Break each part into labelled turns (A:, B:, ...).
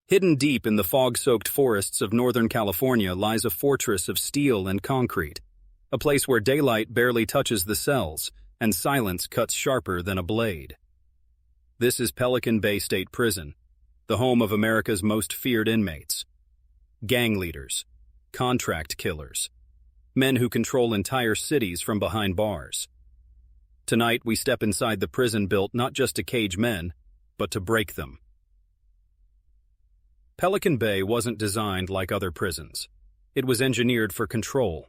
A: Hidden deep in the fog-soaked forests of Northern California lies a fortress of steel and concrete, a place where daylight barely touches the cells and silence cuts sharper than a blade. This is Pelican Bay State Prison, the home of America's most feared inmates. Gang leaders, contract killers, men who control entire cities from behind bars. Tonight we step inside the prison built not just to cage men, but to break them. Pelican Bay wasn't designed like other prisons. It was engineered for control.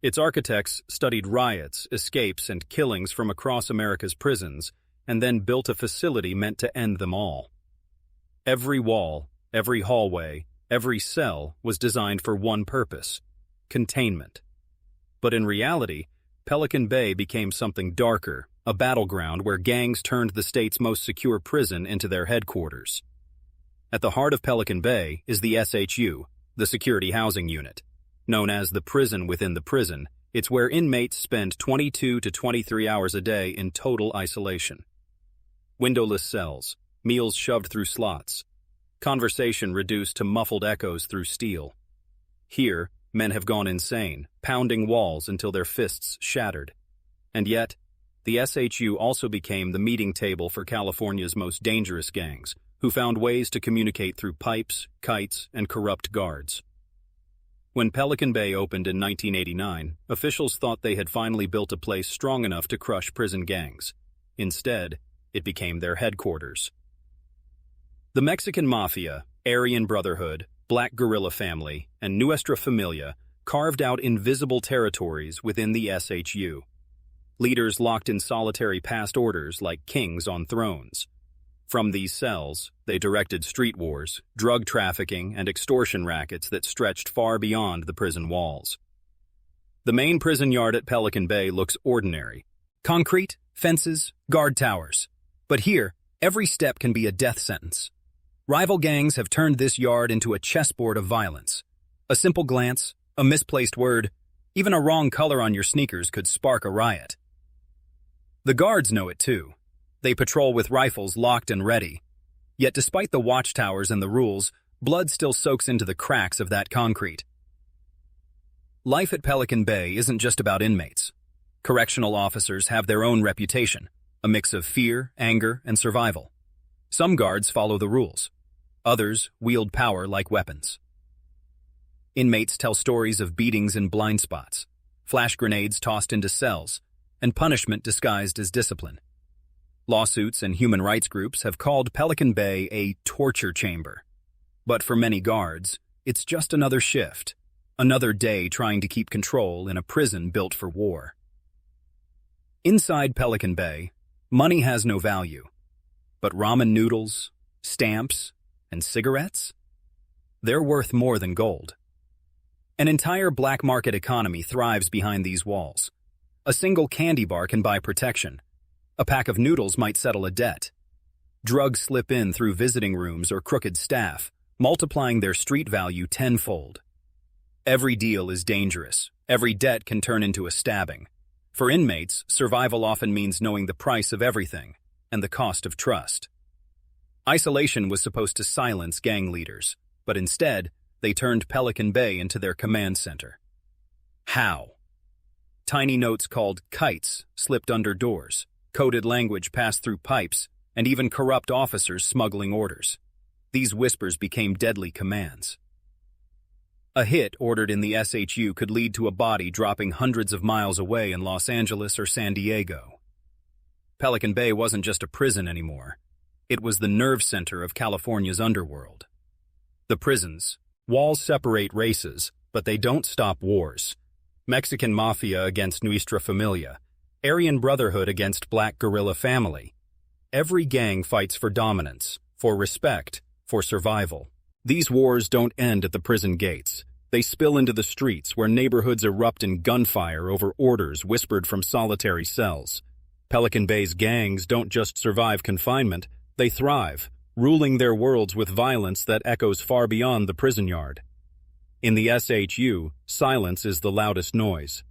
A: Its architects studied riots, escapes, and killings from across America's prisons, and then built a facility meant to end them all. Every wall, every hallway, every cell was designed for one purpose: containment. But in reality, Pelican Bay became something darker, a battleground where gangs turned the state's most secure prison into their headquarters. At the heart of Pelican Bay is the SHU, the Security Housing Unit. Known as the prison within the prison, it's where inmates spend 22 to 23 hours a day in total isolation. Windowless cells, meals shoved through slots, conversation reduced to muffled echoes through steel. Here, men have gone insane, pounding walls until their fists shattered. And yet, the SHU also became the meeting table for California's most dangerous gangs, who found ways to communicate through pipes, kites, and corrupt guards. When Pelican Bay opened in 1989, officials thought they had finally built a place strong enough to crush prison gangs. Instead, it became their headquarters. The Mexican Mafia, Aryan Brotherhood, Black Guerrilla Family, and Nuestra Familia carved out invisible territories within the SHU. Leaders locked in solitary past orders like kings on thrones. From these cells, they directed street wars, drug trafficking, and extortion rackets that stretched far beyond the prison walls. The main prison yard at Pelican Bay looks ordinary. Concrete, fences, guard towers. But here, every step can be a death sentence. Rival gangs have turned this yard into a chessboard of violence. A simple glance, a misplaced word, even a wrong color on your sneakers could spark a riot. The guards know it too. They patrol with rifles locked and ready. Yet despite the watchtowers and the rules, blood still soaks into the cracks of that concrete. Life at Pelican Bay isn't just about inmates. Correctional officers have their own reputation, a mix of fear, anger, and survival. Some guards follow the rules. Others wield power like weapons. Inmates tell stories of beatings in blind spots, flash grenades tossed into cells, and punishment disguised as discipline. Lawsuits and human rights groups have called Pelican Bay a torture chamber. But for many guards, it's just another shift, another day trying to keep control in a prison built for war. Inside Pelican Bay, money has no value. But ramen noodles, stamps, and cigarettes? They're worth more than gold. An entire black market economy thrives behind these walls. A single candy bar can buy protection. A pack of noodles might settle a debt. Drugs slip in through visiting rooms or crooked staff, multiplying their street value tenfold. Every deal is dangerous. Every debt can turn into a stabbing. For inmates, survival often means knowing the price of everything and the cost of trust. Isolation was supposed to silence gang leaders, but instead, they turned Pelican Bay into their command center. How? Tiny notes called kites slipped under doors. Coded language passed through pipes, and even corrupt officers smuggling orders. These whispers became deadly commands. A hit ordered in the SHU could lead to a body dropping hundreds of miles away in Los Angeles or San Diego. Pelican Bay wasn't just a prison anymore. It was the nerve center of California's underworld. The prisons, walls separate races, but they don't stop wars. Mexican Mafia against Nuestra Familia. Aryan Brotherhood against Black Guerrilla Family. Every gang fights for dominance, for respect, for survival. These wars don't end at the prison gates. They spill into the streets where neighborhoods erupt in gunfire over orders whispered from solitary cells. Pelican Bay's gangs don't just survive confinement, they thrive, ruling their worlds with violence that echoes far beyond the prison yard. In the SHU, silence is the loudest noise.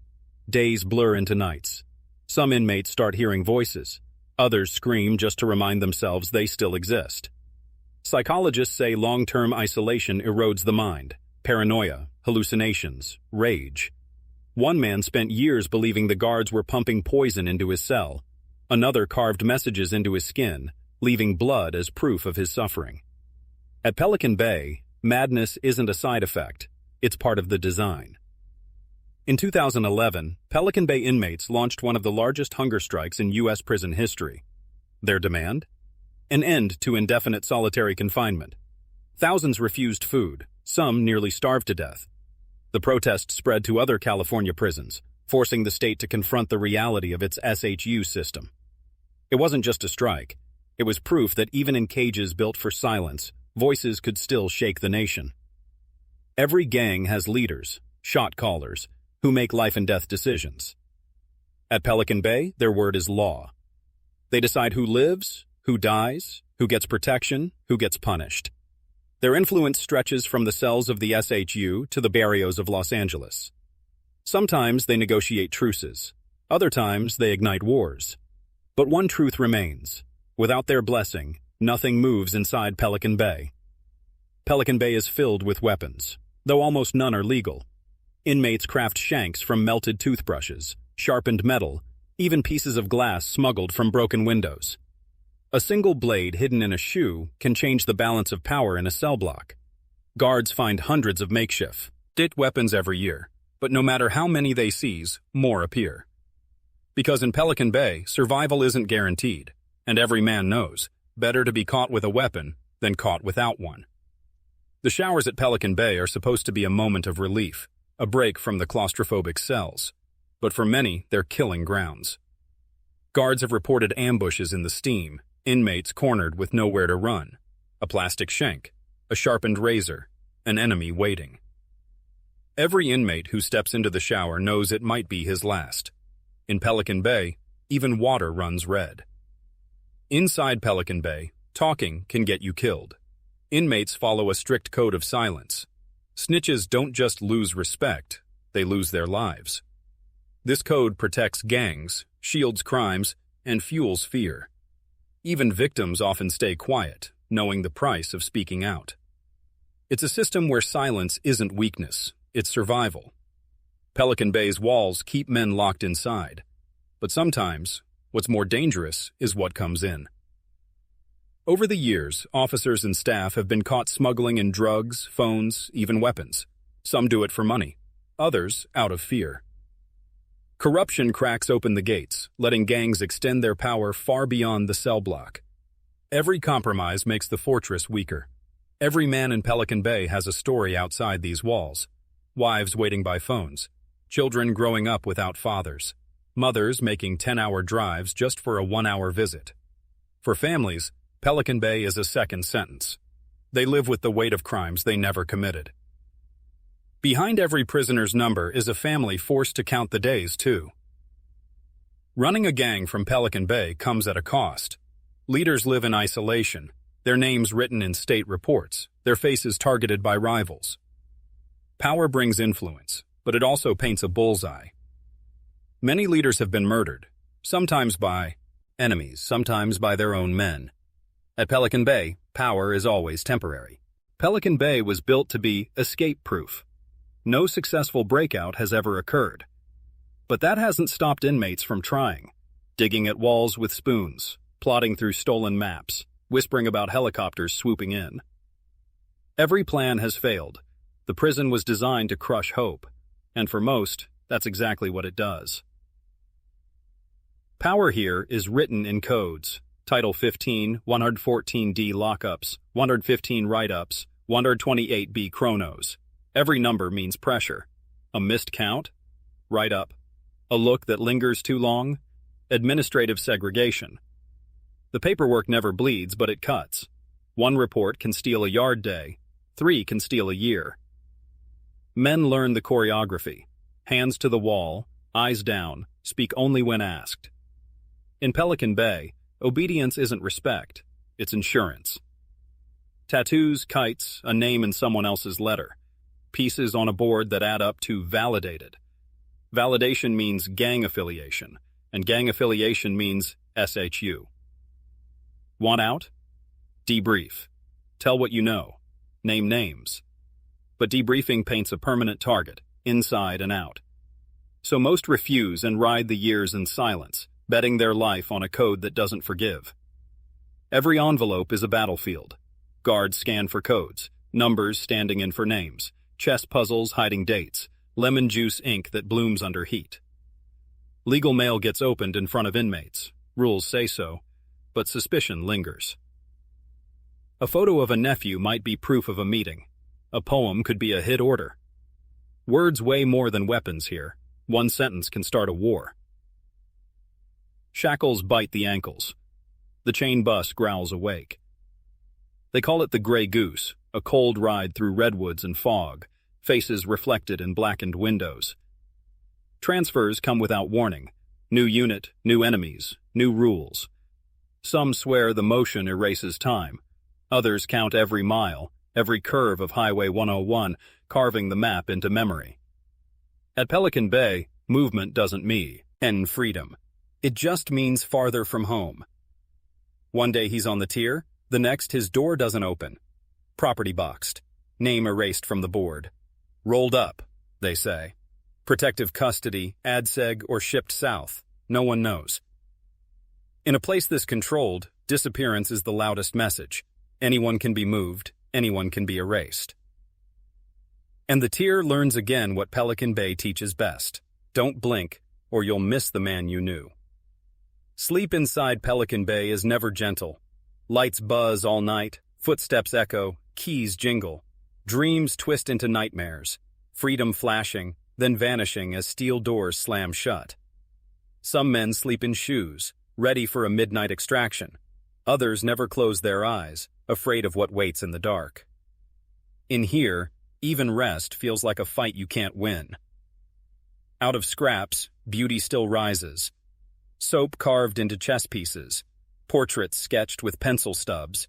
A: Days blur into nights. Some inmates start hearing voices. Others scream just to remind themselves they still exist. Psychologists say long-term isolation erodes the mind, paranoia, hallucinations, rage. One man spent years believing the guards were pumping poison into his cell. Another carved messages into his skin, leaving blood as proof of his suffering. At Pelican Bay, madness isn't a side effect, it's part of the design. In 2011, Pelican Bay inmates launched one of the largest hunger strikes in U.S. prison history. Their demand? An end to indefinite solitary confinement. Thousands refused food, some nearly starved to death. The protest spread to other California prisons, forcing the state to confront the reality of its SHU system. It wasn't just a strike. It was proof that even in cages built for silence, voices could still shake the nation. Every gang has leaders, shot callers, who make life-and-death decisions. At Pelican Bay, their word is law. They decide who lives, who dies, who gets protection, who gets punished. Their influence stretches from the cells of the SHU to the barrios of Los Angeles. Sometimes they negotiate truces. Other times they ignite wars. But one truth remains. Without their blessing, nothing moves inside Pelican Bay. Pelican Bay is filled with weapons, though almost none are legal. Inmates craft shanks from melted toothbrushes, sharpened metal, even pieces of glass smuggled from broken windows. A single blade hidden in a shoe can change the balance of power in a cell block. Guards find hundreds of makeshift weapons every year, but no matter how many they seize, more appear. Because in Pelican Bay, survival isn't guaranteed, and every man knows, better to be caught with a weapon than caught without one. The showers at Pelican Bay are supposed to be a moment of relief, a break from the claustrophobic cells, but for many, they're killing grounds. Guards have reported ambushes in the steam, inmates cornered with nowhere to run, a plastic shank, a sharpened razor, an enemy waiting. Every inmate who steps into the shower knows it might be his last. In Pelican Bay, even water runs red. Inside Pelican Bay, talking can get you killed. Inmates follow a strict code of silence. Snitches don't just lose respect, they lose their lives. This code protects gangs, shields crimes, and fuels fear. Even victims often stay quiet, knowing the price of speaking out. It's a system where silence isn't weakness, it's survival. Pelican Bay's walls keep men locked inside, but sometimes, what's more dangerous is what comes in. Over the years, officers and staff have been caught smuggling in drugs, phones, even weapons. Some do it for money, others out of fear. Corruption cracks open the gates, letting gangs extend their power far beyond the cell block. Every compromise makes the fortress weaker. Every man in Pelican Bay has a story outside these walls. Wives waiting by phones, children growing up without fathers, mothers making 10-hour drives just for a 1-hour visit. For families, Pelican Bay is a second sentence. They live with the weight of crimes they never committed. Behind every prisoner's number is a family forced to count the days, too. Running a gang from Pelican Bay comes at a cost. Leaders live in isolation, their names written in state reports, their faces targeted by rivals. Power brings influence, but it also paints a bullseye. Many leaders have been murdered, sometimes by enemies, sometimes by their own men. At Pelican Bay, power is always temporary. Pelican Bay was built to be escape-proof. No successful breakout has ever occurred. But that hasn't stopped inmates from trying, digging at walls with spoons, plotting through stolen maps, whispering about helicopters swooping in. Every plan has failed. The prison was designed to crush hope, and for most, that's exactly what it does. Power here is written in codes. Title 15, 114D lockups, 115 write-ups, 128B chronos. Every number means pressure. A missed count? Write-up. A look that lingers too long? Administrative segregation. The paperwork never bleeds, but it cuts. One report can steal a yard day. 3 can steal a year. Men learn the choreography. Hands to the wall, eyes down, speak only when asked. In Pelican Bay, obedience isn't respect, it's insurance. Tattoos, kites, a name in someone else's letter. Pieces on a board that add up to validated. Validation means gang affiliation, and gang affiliation means SHU. Want out? Debrief. Tell what you know. Name names. But debriefing paints a permanent target, inside and out. So most refuse and ride the years in silence, betting their life on a code that doesn't forgive. Every envelope is a battlefield. Guards scan for codes, numbers standing in for names, chess puzzles hiding dates, lemon juice ink that blooms under heat. Legal mail gets opened in front of inmates. Rules say so, but suspicion lingers. A photo of a nephew might be proof of a meeting. A poem could be a hit order. Words weigh more than weapons here. One sentence can start a war. Shackles bite the ankles. The chain bus growls awake. They call it the Gray Goose, a cold ride through redwoods and fog, faces reflected in blackened windows. Transfers come without warning. New unit, new enemies, new rules. Some swear the motion erases time. Others count every mile, every curve of Highway 101, carving the map into memory. At Pelican Bay, movement doesn't mean freedom. It just means farther from home. One day he's on the tier, the next his door doesn't open. Property boxed. Name erased from the board. Rolled up, they say. Protective custody, ADSEG, or shipped south. No one knows. In a place this controlled, disappearance is the loudest message. Anyone can be moved, anyone can be erased. And the tier learns again what Pelican Bay teaches best. Don't blink, or you'll miss the man you knew. Sleep inside Pelican Bay is never gentle. Lights buzz all night, footsteps echo, keys jingle. Dreams twist into nightmares, freedom flashing, then vanishing as steel doors slam shut. Some men sleep in shoes, ready for a midnight extraction. Others never close their eyes, afraid of what waits in the dark. In here, even rest feels like a fight you can't win. Out of scraps, beauty still rises. Soap carved into chess pieces, portraits sketched with pencil stubs,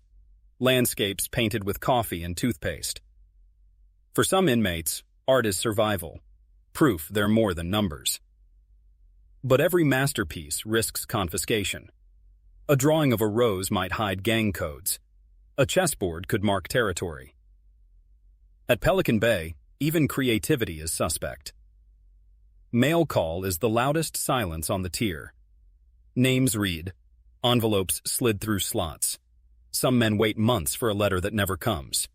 A: landscapes painted with coffee and toothpaste. For some inmates, art is survival, proof they're more than numbers. But every masterpiece risks confiscation. A drawing of a rose might hide gang codes. A chessboard could mark territory. At Pelican Bay, even creativity is suspect. Mail call is the loudest silence on the tier. Names read. Envelopes slid through slots. Some men wait months for a letter that never comes.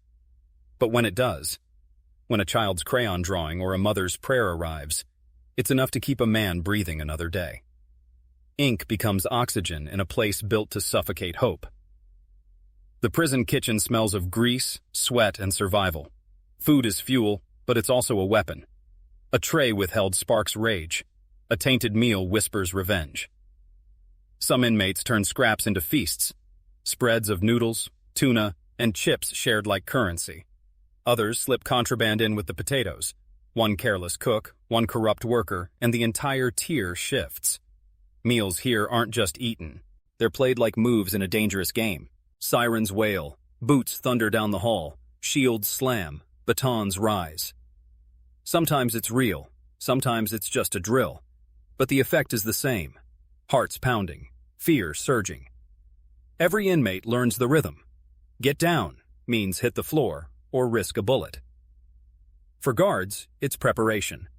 A: But when it does, when a child's crayon drawing or a mother's prayer arrives, it's enough to keep a man breathing another day. Ink becomes oxygen in a place built to suffocate hope. The prison kitchen smells of grease, sweat, and survival. Food is fuel, but it's also a weapon. A tray withheld sparks rage. A tainted meal whispers revenge. Some inmates turn scraps into feasts. Spreads of noodles, tuna, and chips shared like currency. Others slip contraband in with the potatoes. One careless cook, one corrupt worker, and the entire tier shifts. Meals here aren't just eaten. They're played like moves in a dangerous game. Sirens wail, boots thunder down the hall, shields slam, batons rise. Sometimes it's real, sometimes it's just a drill. But the effect is the same. Hearts pounding, fear surging. Every inmate learns the rhythm. Get down means hit the floor or risk a bullet. For guards, it's preparation.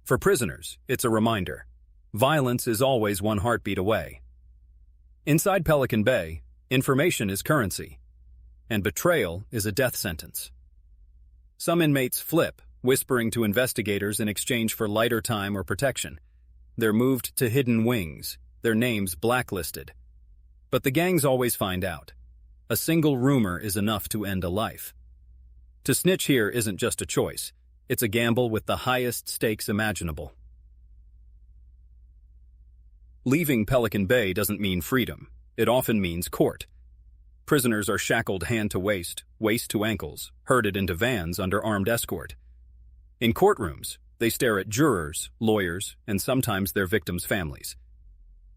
A: For prisoners, it's a reminder. Violence is always one heartbeat away. Inside Pelican Bay, information is currency, and betrayal is a death sentence. Some inmates flip, whispering to investigators in exchange for lighter time or protection. They're moved to hidden wings, their names blacklisted. But the gangs always find out. A single rumor is enough to end a life. To snitch here isn't just a choice. It's a gamble with the highest stakes imaginable. Leaving Pelican Bay doesn't mean freedom. It often means court. Prisoners are shackled hand to waist, waist to ankles, herded into vans under armed escort. In courtrooms, they stare at jurors, lawyers, and sometimes their victims' families.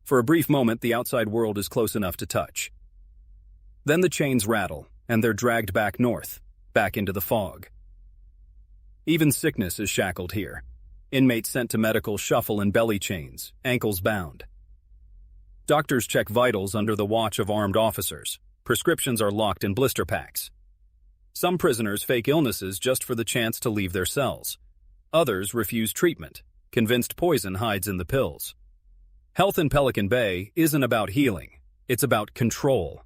A: For a brief moment, the outside world is close enough to touch. Then the chains rattle, and they're dragged back north, back into the fog. Even sickness is shackled here. Inmates sent to medical shuffle in belly chains, ankles bound. Doctors check vitals under the watch of armed officers. Prescriptions are locked in blister packs. Some prisoners fake illnesses just for the chance to leave their cells. Others refuse treatment, convinced poison hides in the pills. Health in Pelican Bay isn't about healing, it's about control.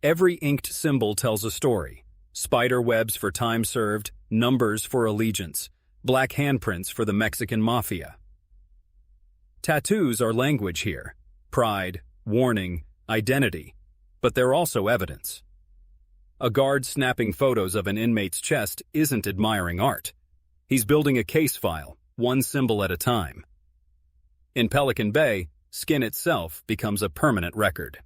A: Every inked symbol tells a story. Spider webs for time served, numbers for allegiance, black handprints for the Mexican mafia. Tattoos are language here. Pride, warning, identity. But they're also evidence. A guard snapping photos of an inmate's chest isn't admiring art. He's building a case file, one symbol at a time. In Pelican Bay, skin itself becomes a permanent record.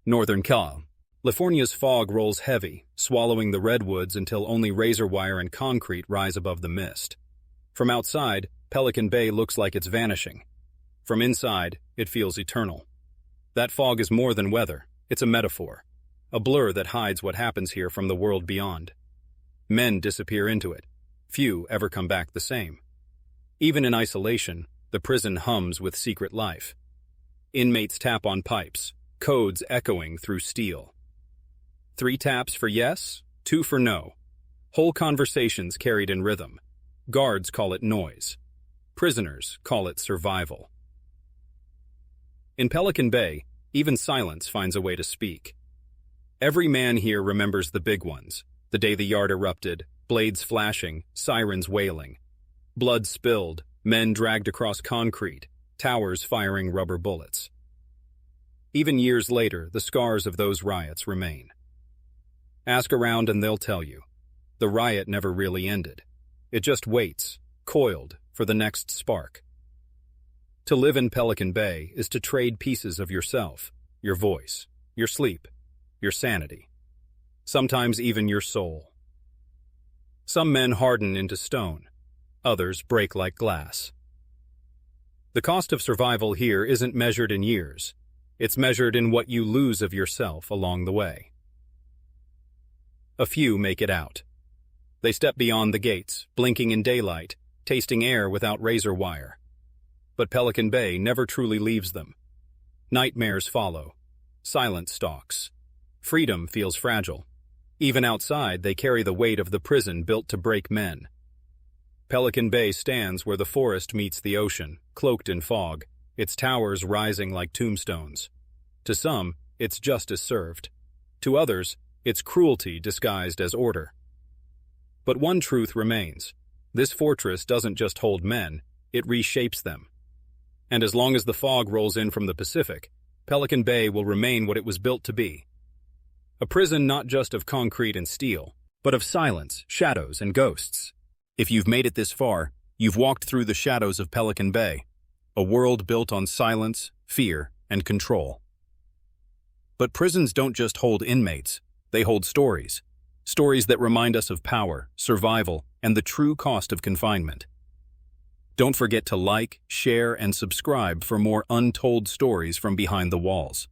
A: Northern California's fog rolls heavy, swallowing the redwoods until only razor wire and concrete rise above the mist. From outside, Pelican Bay looks like it's vanishing. From inside, it feels eternal. That fog is more than weather, it's a metaphor, a blur that hides what happens here from the world beyond. Men disappear into it. Few ever come back the same. Even in isolation, the prison hums with secret life. Inmates tap on pipes, codes echoing through steel. 3 taps for yes, 2 for no. Whole conversations carried in rhythm. Guards call it noise. Prisoners call it survival. In Pelican Bay, even silence finds a way to speak. Every man here remembers the big ones, the day the yard erupted, blades flashing, sirens wailing. Blood spilled, men dragged across concrete, towers firing rubber bullets. Even years later, the scars of those riots remain. Ask around and they'll tell you. The riot never really ended. It just waits, coiled, for the next spark. To live in Pelican Bay is to trade pieces of yourself, your voice, your sleep, your sanity. Sometimes even your soul. Some men harden into stone. Others break like glass. The cost of survival here isn't measured in years. It's measured in what you lose of yourself along the way. A few make it out. They step beyond the gates, blinking in daylight, tasting air without razor wire. But Pelican Bay never truly leaves them. Nightmares follow. Silence stalks. Freedom feels fragile. Even outside, they carry the weight of the prison built to break men. Pelican Bay stands where the forest meets the ocean, cloaked in fog, its towers rising like tombstones. To some, it's justice served. To others, it's cruelty disguised as order. But one truth remains. This fortress doesn't just hold men, it reshapes them. And as long as the fog rolls in from the Pacific, Pelican Bay will remain what it was built to be. A prison not just of concrete and steel, but of silence, shadows, and ghosts. If you've made it this far, you've walked through the shadows of Pelican Bay, a world built on silence, fear, and control. But prisons don't just hold inmates, they hold stories. Stories that remind us of power, survival, and the true cost of confinement. Don't forget to like, share, and subscribe for more untold stories from behind the walls.